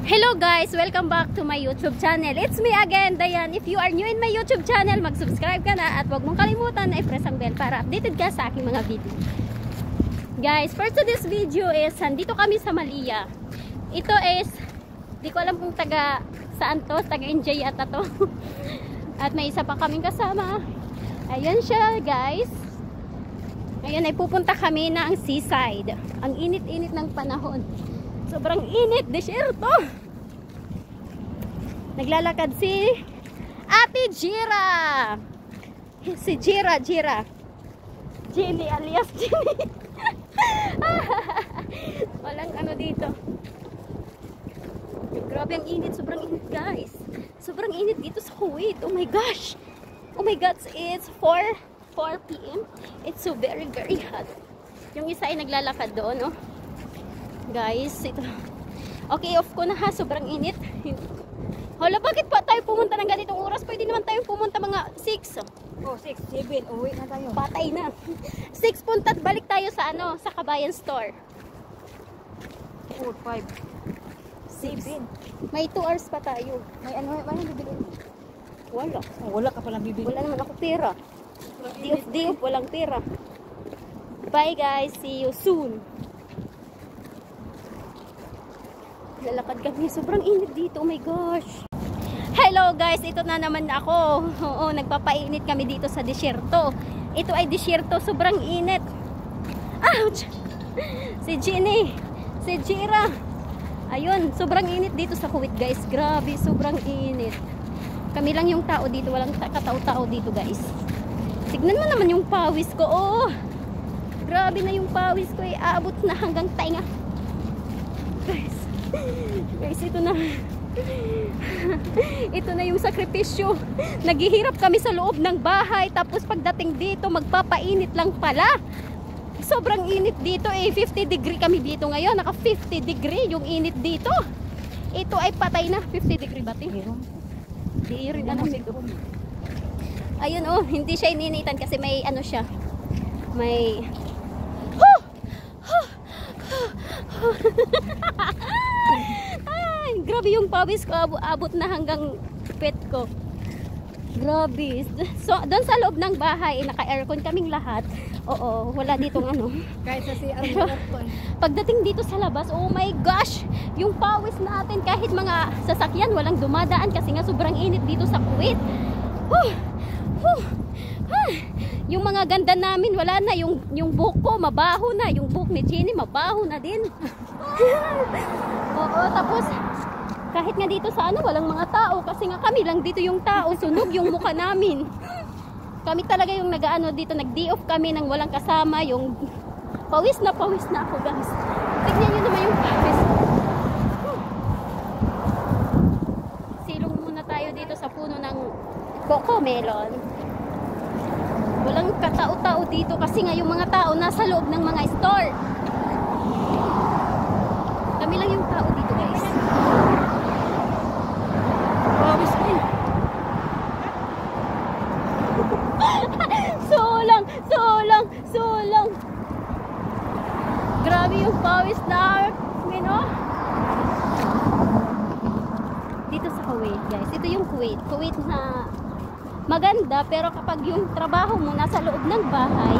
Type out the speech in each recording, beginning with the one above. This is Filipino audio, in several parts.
Hello guys! Welcome back to my YouTube channel. It's me again, Dayan. If you are new in my YouTube channel, mag-subscribe ka na at huwag mong kalimutan na i-press ang bell para updated ka sa aking mga video. Guys, first to this video is, nandito kami sa Malia. Ito is, di ko alam kung taga saan to, taga-NJ ata to. At may isa pa kaming kasama. Ayan siya guys. Ayan ay pupunta kami na ang seaside. Ang init-init ng panahon. Sobrang init, desierto. Naglalakad si Ate Jira. Si Jira. Jenny alias Jenny. Walang ano dito. Grabe ang init, sobrang init guys. Sobrang init dito sa Kuwait. Oh my gosh. Oh my god, it's 4 PM. It's so very hot. Yung isa ay naglalakad doon, no? Guys, ito. Okay, off ko na ha. Sobrang init. Hala, bakit pa tayo pumunta ng ganitong oras? Pwede naman tayo pumunta mga 6. Oh, 6, 7. Uwi na tayo. Patay na. 6 punta at balik tayo sa ano, sa Kabayan Store. 4, 5, 7. May 2 hours pa tayo. May ano, may bibili? Wala. Oh, wala ka palang bibili. Wala naman ako pera. Di-off, walang pera. Bye guys. See you soon. Lalakad kami. Sobrang init dito. Oh my gosh. Hello guys. Ito na naman ako. Oo, nagpapainit kami dito sa desierto. Ito ay desierto. Sobrang init. Ouch! Si Jenny. Si Jira. Ayun. Sobrang init dito sa Kuwait guys. Grabe. Sobrang init. Kami lang yung tao dito. Walang katao-tao dito guys. Tignan mo naman yung pawis ko. Oh! Grabe na yung pawis ko. Aabot na hanggang tainga. Guys, ito na. Ito na yung sakripisyo. Naghihirap kami sa loob ng bahay. Tapos pagdating dito, magpapainit lang pala. Sobrang init dito eh. 50 degree kami dito ngayon. Naka 50 degree yung init dito. Ito ay patay na. 50 degree ba? Di rin ano dito. Ayun oh, hindi siya ininitan kasi may ano siya. May ay, grabe yung pawis ko, abot na hanggang pet ko. Grabe. So, doon sa loob ng bahay, naka-aircon kaming lahat. Oo, wala ditong ano. Kahit sa CR aircon. Pagdating dito sa labas, oh my gosh, yung pawis natin, kahit mga sasakyan, walang dumadaan kasi nga sobrang init dito sa Kuwait. Yung mga ganda namin, wala na. Yung buhok ko, mabaho na. Yung buhok ni Jenny, mabaho na din. Oo, tapos, kahit nga dito sa ano, walang mga tao. Kasi nga kami lang dito yung tao. Sunog yung mukha namin. Kami talaga yung nag-ano dito, nag-day off kami nang walang kasama. Yung pawis na ako, guys. Tignan nyo naman yung pawis. Silong muna tayo dito sa puno ng coco melon. Walang katao-tao dito kasi nga yung mga tao nasa loob ng mga store. Kami lang yung tao dito guys. Pawis ko yun. Sulang. Grabe yung pawis na dito sa Kuwait guys. Ito yung Kuwait na maganda, pero kapag yung trabaho mo nasa loob ng bahay,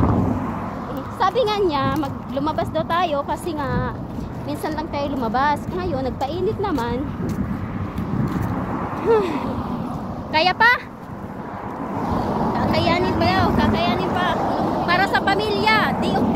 sabi nga niya, lumabas daw tayo kasi nga minsan lang tayo lumabas. Ngayon, nagpainit naman. Kaya pa? Kakayanin pa. Para sa pamilya. Di-off